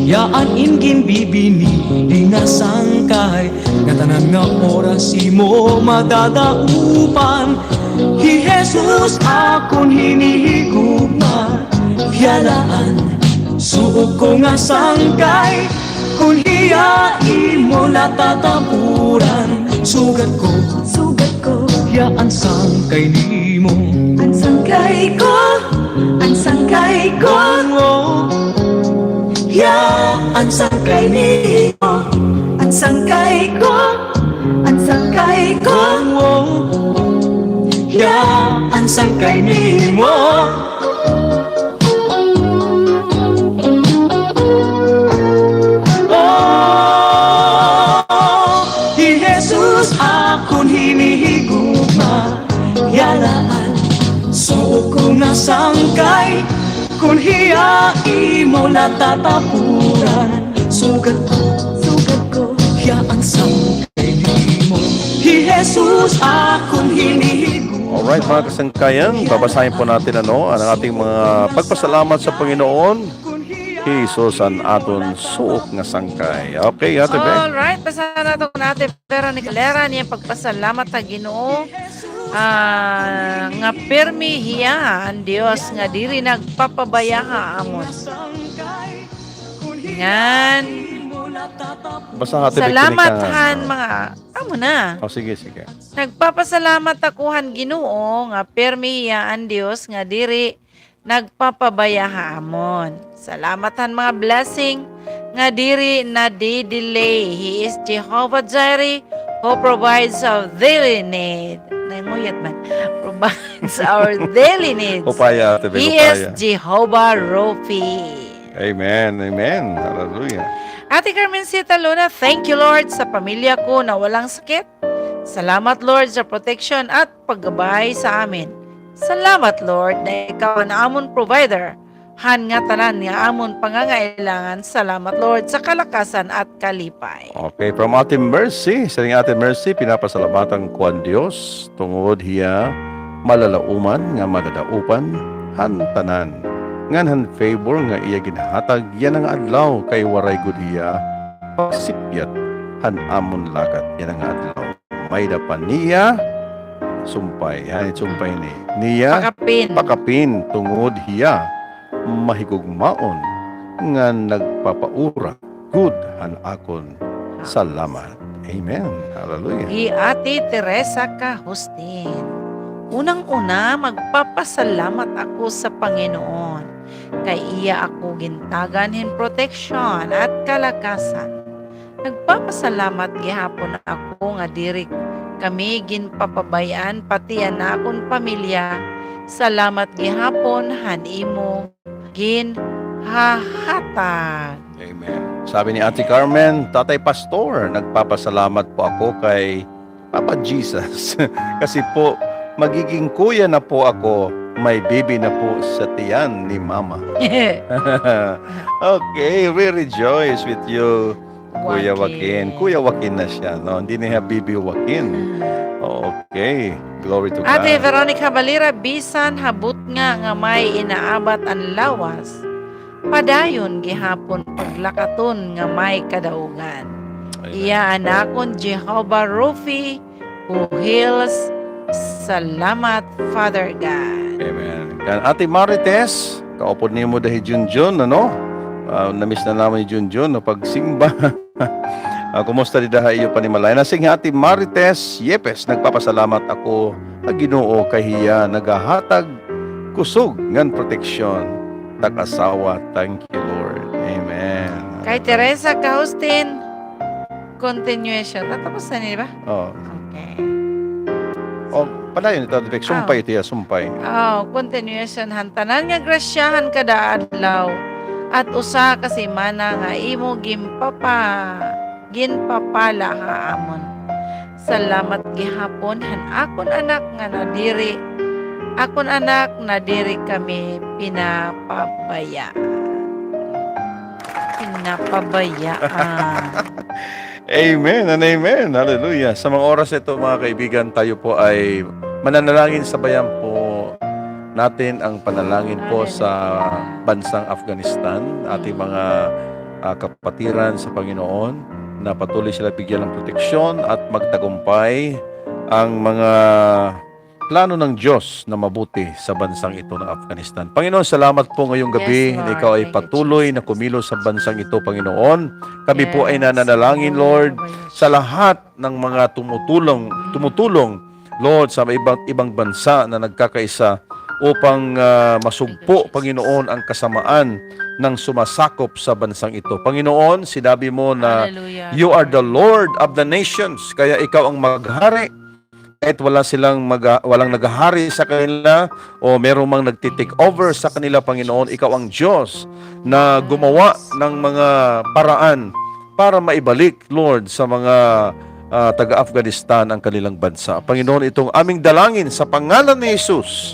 Yaan ingin bibini di nga sangkay, nga tanan nga oras imo madadaupan. Hi Jesus akon hinihigugma, yalaan suok ko nga sangkay. Kun hiya imo latatapuran, sugat ko yaan sangkay nimo. Ang sangkay ko, ang sangkay ko, Yaan sangkay nimo. ang sangkay ko, ang sangkay ko. Yaan sangkay nimo. Hi Jesus akon hinihigugma, yalaan suok ko nga sangkay. Kun hiya imo latatapuran, sugat ko yaan sangkay nimo. Hi Jesus akon hinihigugma. Alright, mga kasangkayan, babasahin po natin ang ating mga pagpasalamat sa Panginoon. Jesus ang aton suok nga sangkay. Okay, Ate Be? Alright, basa na ito natin. Pero ni Kalera niya pagpasalamat sa Ginoo. Nga permi hiya ang Dios nga diri nagpapabayaha amon. Ngan Basta Ate Be, salamathan mga amo na. sige. Nagpapasalamat akuhan Ginoo nga permi hiya ang Dios nga diri nagpapabayaha amon. Salamatan mga blessing nga diri na di-delay. He is Jehovah Jireh who provides our daily need. Nanguyat man. Provides our daily needs. Upaya, Ate Be, He upaya. is Jehovah Rofi. Amen. Hallelujah. Ate Carmencita Luna, thank you Lord sa pamilya ko na walang sakit. Salamat Lord sa protection at paggabay sa amin. Salamat Lord na ikaw ang amon provider. Han nga tanan nga amon pangangailangan. Salamat Lord sa kalakasan at kalipay. Okay, from Ate Mercy, sa Ate Mercy, pinapasalamatan ko ang Diyos tungod hiya malalauman nga madadaupan han tanan. Nganhan favor nga iya ginahatag yan ang adlaw kay waray gud hiya pagsipyat han amon lakat yan ang adlaw. May dapan niya sumpay, sumpay niya pakapin tungod hiya mahigugmaon nga nagpapaura good han akon salamat. Amen. Hallelujah. Gi Ate Teresa Kahustin. Unang-una, magpapasalamat ako sa Panginoon. Kay iya ako gintagan hin proteksyon at kalakasan. Nagpapasalamat gihapon ako nga diri kami ginpapabayaan pati ang akong pamilya. Salamat gihapon han imo ginhahatag. Amen. Sabi ni Ate Carmen, Tatay Pastor, nagpapasalamat po ako kay Papa Jesus. Kasi po, magiging kuya na po ako. May baby na po sa tiyan ni Mama. Okay, we rejoice with you, Kuya Joaquin. Kuya Joaquin na siya, no? Hindi na Bibi Joaquin. Okay, glory to God. Ate Veronica Balira, bisan habot nga may inaabat ang lawas. Padayon gihapon paglakaton nga may kadaugan. Iya anakon Jehovah Rufi who heals. Salamat, Father God. Amen. Kan Ate Marites, kaupod niyo mo dahil Junjun, ano? Namiss na naman ni Junjun no pagsimba. Kumusta di daha iyo panimalay? Nasing Ate Marites, yepes, nagpapasalamat ako na Ginoo kahiya nagahatag kusog ngan proteksyon tag-asawa. Thank you, Lord. Amen. Kay Teresa Kaustin, continuation. Tatapos na niya ba? Oh, Okay. padayon ito, sumpay ito, sumpay. Continuation. Hantanan nga grasyahan kada adlaw. At usa kasi mana nga imo ginpapala haamon. Salamat gihapon han akon anak nga nadiri. Akon anak nadiri kami pinapabayaan. Amen and amen. Hallelujah. Sa mga oras ito, mga kaibigan, tayo po ay mananalangin, sabayan po natin ang panalangin po sa bansang Afghanistan. Ating mga kapatiran sa Panginoon na patuloy sila bigyan ng proteksyon at magtagumpay ang mga plano ng Diyos na mabuti sa bansang ito ng Afghanistan. Panginoon, salamat po ngayong gabi Yes, na Lord. ikaw ay Thank you, patuloy na Jesus. kumilos sa bansang ito, Panginoon. Kami po ay nananalangin, Lord, sa lahat ng mga tumutulong, Lord, sa ibang bansa na nagkakaisa upang masugpo, Panginoon, ang kasamaan ng sumasakop sa bansang ito. Panginoon, sinabi mo na Hallelujah. you are the Lord of the nations, kaya ikaw ang maghari. Kahit walang naghahari sa kanila o merong mang nagtitake over sa kanila, Panginoon, ikaw ang Diyos na gumawa ng mga paraan para maibalik, Lord, sa mga taga-Afghanistan ang kanilang bansa. Panginoon, itong aming dalangin sa pangalan ni Jesus,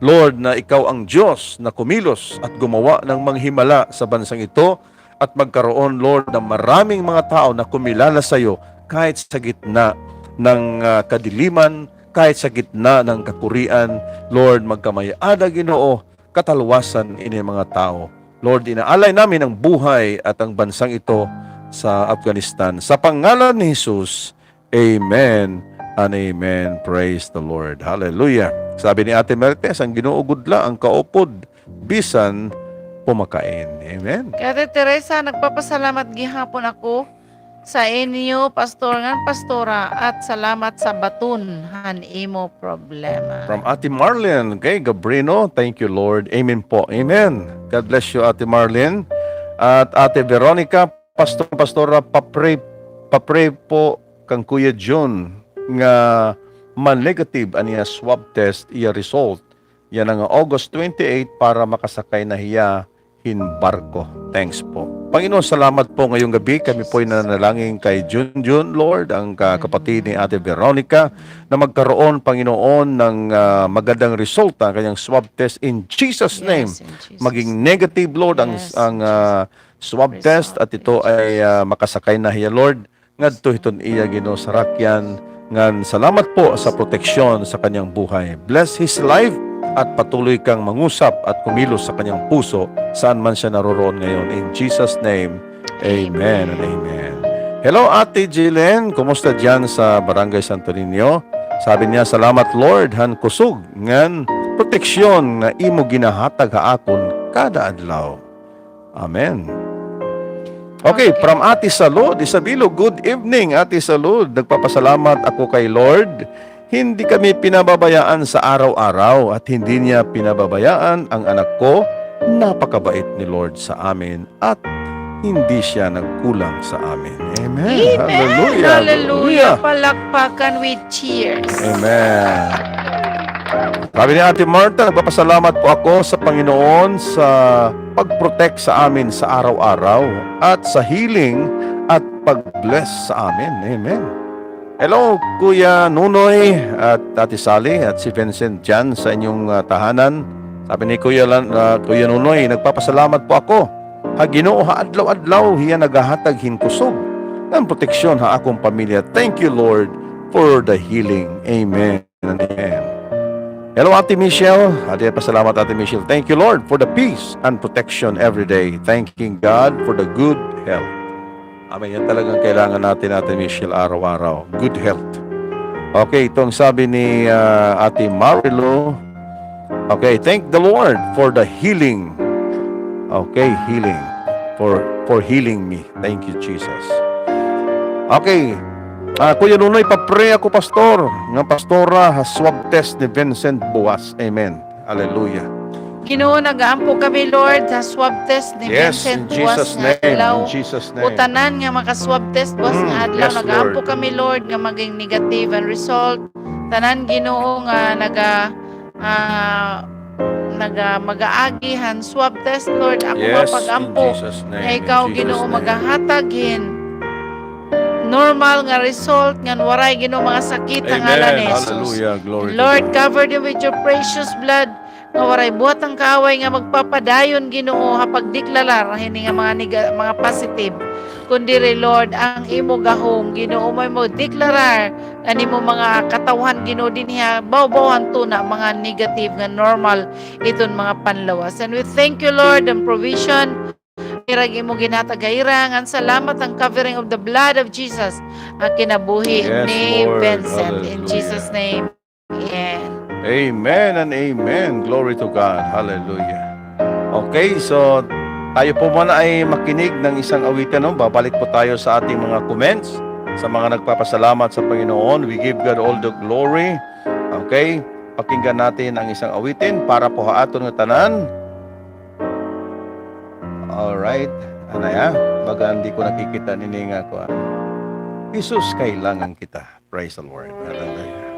Lord, na ikaw ang Diyos na kumilos at gumawa ng manghimala sa bansang ito at magkaroon, Lord, ng maraming mga tao na kumilala sa iyo kahit sa gitna ng kadiliman, kahit sa gitna ng kakurian. Lord, magkamayada, Ginoo, katalwasan ini mga tao. Lord, inaalay namin ang buhay at ang bansang ito sa Afghanistan. Sa pangalan ni Jesus, Amen and Amen. Praise the Lord. Hallelujah. Sabi ni Ate Mertes, ang Ginoo gudla ang kaupod, bisan pumakain. Amen. Kaya Ate Teresa, nagpapasalamat gihapon ako sa inyo, pastor ngan pastora, at salamat sa batun han imo problema. From Ate Marlene, kay Gabrino, thank you, Lord. Amen po. Amen. God bless you, Ate Marlene. At Ate Veronica, pastora, papray po kang Kuya John nga man-negative aniya swab test iya result. Yan ang August 28 para makasakay na hiya barko. Thanks po. Panginoon, salamat po ngayong gabi. Kami po ay nanalangin kay Junjun, Lord, ang kapatid ni Ate Veronica, na magkaroon, Panginoon, ng magandang resulta kanyang swab test in Jesus' name. Yes, in Jesus. Maging negative, Lord, Yes, ang swab Result test at ito in ay makasakay na hiya, Lord. Ngadto hiton iya Ginoo sa rakyan. Ngan salamat po sa proteksyon sa kanyang buhay. Bless his life at patuloy kang mangusap at kumilos sa kanyang puso saan man siya naroroon ngayon. In Jesus' name, Amen and Amen. Hello, Ate Jillian. Kumusta dyan sa Barangay Santo Niño? Sabi niya, salamat Lord, han kusog, ngan proteksyon na imo ginahatag haakon kada adlaw. Amen. Okay, from Ate Salud, Isabelo, good evening, Ate Salud. Nagpapasalamat ako kay Lord. Hindi kami pinababayaan sa araw-araw at hindi niya pinababayaan ang anak ko. Napakabait ni Lord sa amin at hindi siya nagkulang sa amin. Amen. Amen. Hallelujah. Hallelujah. Palakpakan with cheers. Amen. Sabi ni Ate Martha, nagpapasalamat po ako sa Panginoon sa pag-protect sa amin sa araw-araw at sa healing at pag-bless sa amin. Amen. Hello, Kuya Nunoy at Ate Sally at si Vincent dyan sa inyong tahanan. Sabi ni Kuya Nunoy, nagpapasalamat po ako. Ha Ginoo, ha adlaw-adlaw, hiya nagahatag hinkusog ng proteksyon ha akong pamilya. Thank you, Lord, for the healing. Amen and amen. Hello, Ate Michelle. Pasalamat, Ate Michelle. Thank you, Lord, for the peace and protection every day. Thanking God for the good health. Amen. Yan talagang kailangan natin, Ate Michelle, araw-araw. Good health. Okay, itong sabi ni Ate Marilo. Okay, thank the Lord for the healing. Okay, healing. For healing me. Thank you, Jesus. Okay. Kuya Nunoy, papray ako, Pastor. Nga pastora, swab test ni Vincent Buas. Amen. Hallelujah. Ginoo, nagaampo kami, Lord, sa swab test ni Yes, Vincent in Jesus' Buwas nga name. adlaw. In Jesus' name. Utanan nga maka-swab test Buwas nga adlaw. Yes, Nagaampo Lord. kami, Lord, nga maging negative ang result. Tanan, Ginoo, nga mag-aagihan swab test, Lord. Ako Yes, in mapag-ampo. Jesus' name. Nga ikaw, In Jesus' Ginoo, name. magahatagin normal nga result nga waray Ginoo mga sakit ang ngalan ni Amen. Jesus. Hallelujah. Glory Lord, to God. cover them with your precious blood. Nga waray buhat ang kaaway nga magpapadayon Ginoo hapagdeklarar hini nga mga positive. Kundi re Lord ang imo gahom Ginoo mo deklarar ani mo mga katawhan Ginoo dinhi baw-bawan to na mga negative nga normal iton mga panlawas. And we thank you Lord ang provision irag imo ginatagayrangan. Salamat ang covering of the blood of Jesus ang kinabuhi Yes, ni Lord. Vincent. In Hallelujah. Jesus' name, amen. Amen and amen. Glory to God. Hallelujah. Okay, so tayo po muna ay makinig ng isang awitin. No? Babalik po tayo sa ating mga comments. Sa mga nagpapasalamat sa Panginoon, we give God all the glory. Okay, pakinggan natin ang isang awitin para po haaton ng tanan. Alright. Ano ya? Baga hindi ko nakikita nininga ko. Jesus, kailangan kita. Praise the Lord. Hallelujah.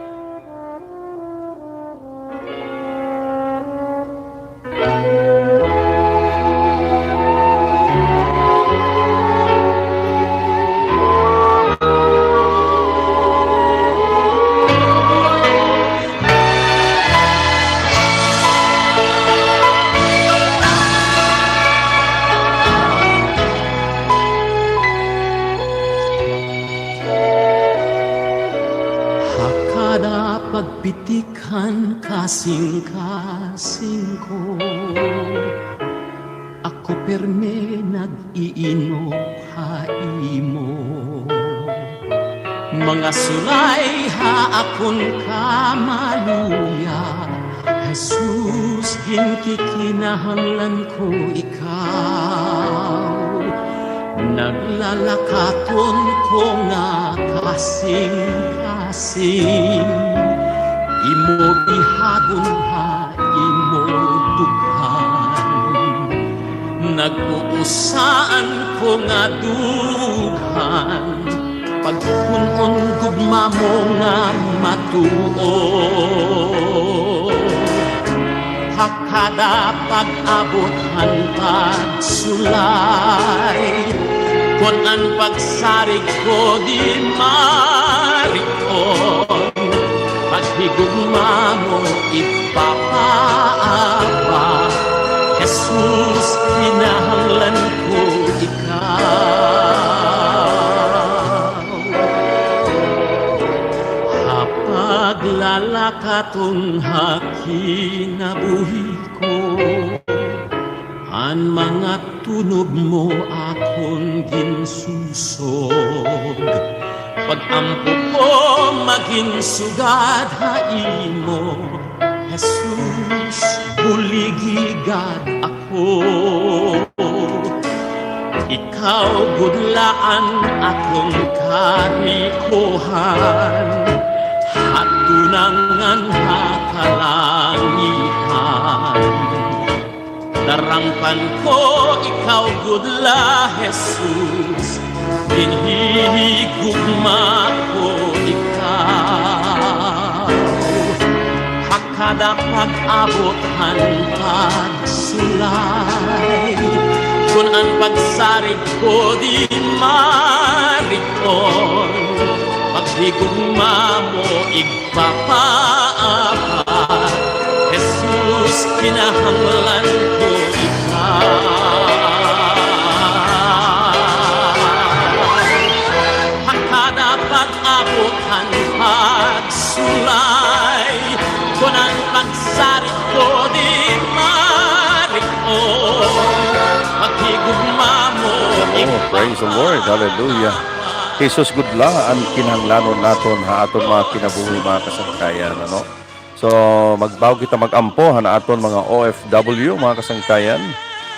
Hakada pagpitikan kasing-kasing ko, ako perme nag-iino haimo. Mga sulay ha akon kamaluya, Jesus ginkikinahanglan ko ikaw. Naglalakaton ko nga kasing-kasing, imo ihagon ha imo dughan. Nag-uusaan ko nga dughan, pagkunon gugma mo nga matuo. Hakada pag-abot hantad sulay, kon ang pagsarig ko di marikon. Paghigugma mo ipapaapa, Jesus kinahanglan ko ikaw. Hapaglalakatong hakinabuhi ko, ang mga tunog mo akong ginsusog. Pag-ampo ko maging sugad haimo, Jesus, buligigad ako. Ikaw gudlaan akong karikuhan, at tunangan hakalangitan. Darampan ko ikaw, gudla Jesus, hinihigugma ko ikaw. Hakada pag-abot pagsulay, kung ang pagsarig ko di mariton, paghigugma mo igpapaapat. Jesus, kinahanglan ko ikaw. Hakada pag-abutan pagsulay, kung ang pagsarit ko di mariton, paghigugma mo Praise the Lord. Hallelujah. Jesus, gudla ang kinahanglanon naton ha aton mga kinabuhi mga kasangkayan. Ano? So, magbago kita mag-ampo na aton mga OFW, mga kasangkayan.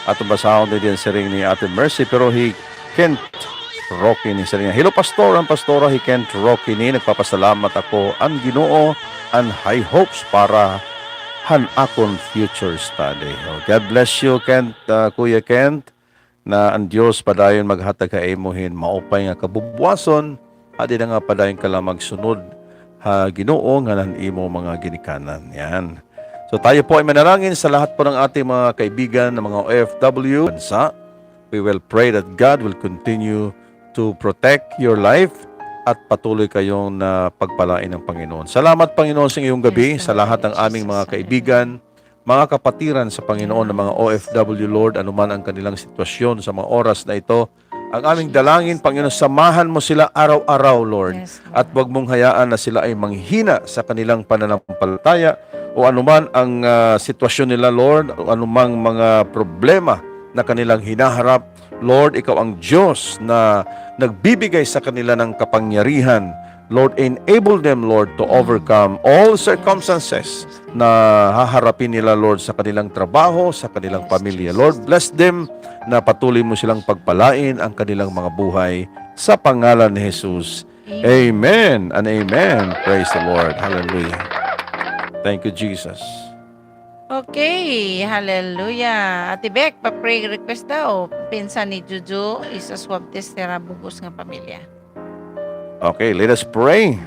Aton basahon din sa ring ni Ate Mercy, pero he can't rocky ni sa ring. Hello, Pastor. Ang Pastora, he can't rocky ni. Nagpapasalamat ako ang Ginoo and high hopes para han akon future study. God bless you, Kent, Kuya Kent, na ang Diyos padayon maghatag ka imuhin maupay nga kabubwason, adi na nga padayon ka lang magsunod ha Ginoo nga nan imo mga ginikanan. Yan. So tayo po ay manalangin sa lahat po ng ating mga kaibigan ng mga OFW bansa. We will pray that God will continue to protect your life at patuloy kayong pagpalain ng Panginoon. Salamat, Panginoon, sa iyong gabi, sa lahat ng aming mga kaibigan, mga kapatiran sa Panginoon ng mga OFW, Lord, anuman ang kanilang sitwasyon sa mga oras na ito. Ang aming dalangin, Panginoon, samahan mo sila araw-araw, Lord. Yes, Lord. At huwag mong hayaan na sila ay manghina sa kanilang pananampalataya o anuman ang sitwasyon nila, Lord, o anumang mga problema na kanilang hinaharap. Lord, ikaw ang Diyos na nagbibigay sa kanila ng kapangyarihan. Lord, enable them, Lord, to overcome all circumstances na haharapin nila, Lord, sa kanilang trabaho, sa kanilang pamilya. Lord, bless them na patuloy mo silang pagpalain ang kanilang mga buhay sa pangalan ni Jesus. Amen and amen. Praise the Lord. Hallelujah. Thank you, Jesus. Okay, hallelujah. Ate Beck, pa-pray request daw. Pinsan ni Juju, isa swab test tera bugos nga pamilya. Okay, let us pray.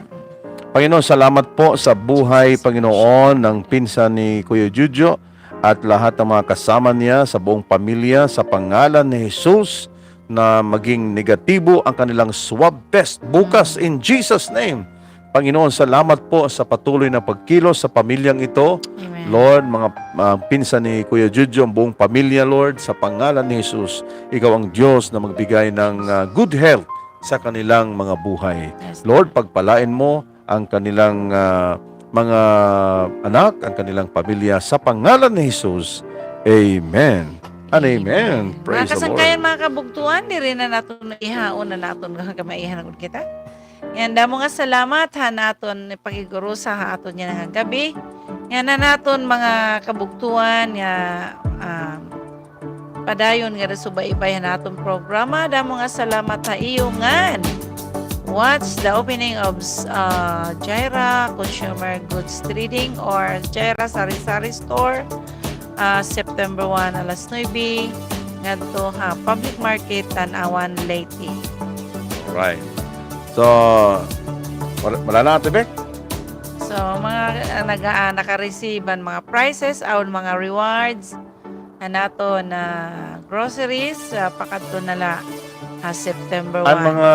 Panginoon, salamat po sa buhay, Panginoon, ng pinsan ni Kuya Jujo at lahat ng mga kasama niya sa buong pamilya sa pangalan ni Jesus na maging negatibo ang kanilang swab test bukas in Jesus' name. Panginoon, salamat po sa patuloy na pagkilos sa pamilyang ito. Amen. Lord, mga pinsan ni Kuya Jujo, ang buong pamilya, Lord, sa pangalan ni Jesus, ikaw ang Diyos na magbigay ng good health sa kanilang mga buhay. Yes. Lord, pagpalain mo ang kanilang mga anak, ang kanilang pamilya sa pangalan ni Jesus. Amen and amen. Praise Mga the Lord. kasangkayan, mga kabugtuan, di rin na natin ihaon na natin kamaihan ng kita. Yan, damo nga salamat ha naton pagiguro sa aton niya ng gabi. Yan na naton mga kabugtuan nga padayon nga subay-ibay naton programa. Damo nga salamat ha iyongan. Watch the opening of Jaira Consumer Goods Trading or Jaira Sari-Sari Store September 1 alas 9 ngadto ha Public Market Tanawan Leyte. Right. So, wala na, Ate Beck? So mga naka-receive ang mga prizes aon mga rewards anato na groceries pakadto nala September 1. Ang mga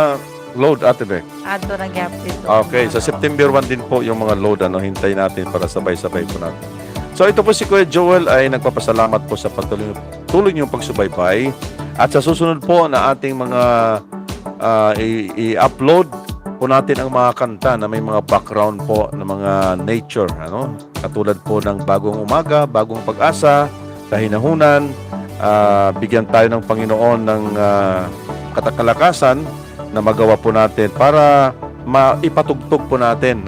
load, Ate Beck? Adto na gyap dito. Okay, sa September 1 din po yung mga load, hintay natin para sabay-sabay po natin. So ito po si Kuya Joel ay nagpapasalamat po sa tuloy niyong pagsubaybay at sa susunod po na ating mga i-upload po natin ang mga kanta na may mga background po ng mga nature, katulad po ng Bagong Umaga, Bagong Pag-asa, Kahinahunan, bigyan tayo ng Panginoon ng katakalakasan na magawa po natin para maipatugtog po natin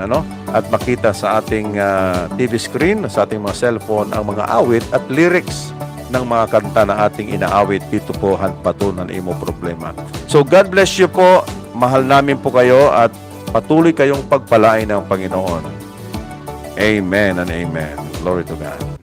at makita sa ating TV screen, sa ating mga cellphone ang mga awit at lyrics ng mga kanta na ating inaawit dito po hanpatunan imo problema. So God bless you po. Mahal namin po kayo at Patuloy kayong pagpalain ng Panginoon. Amen and amen. Glory to God.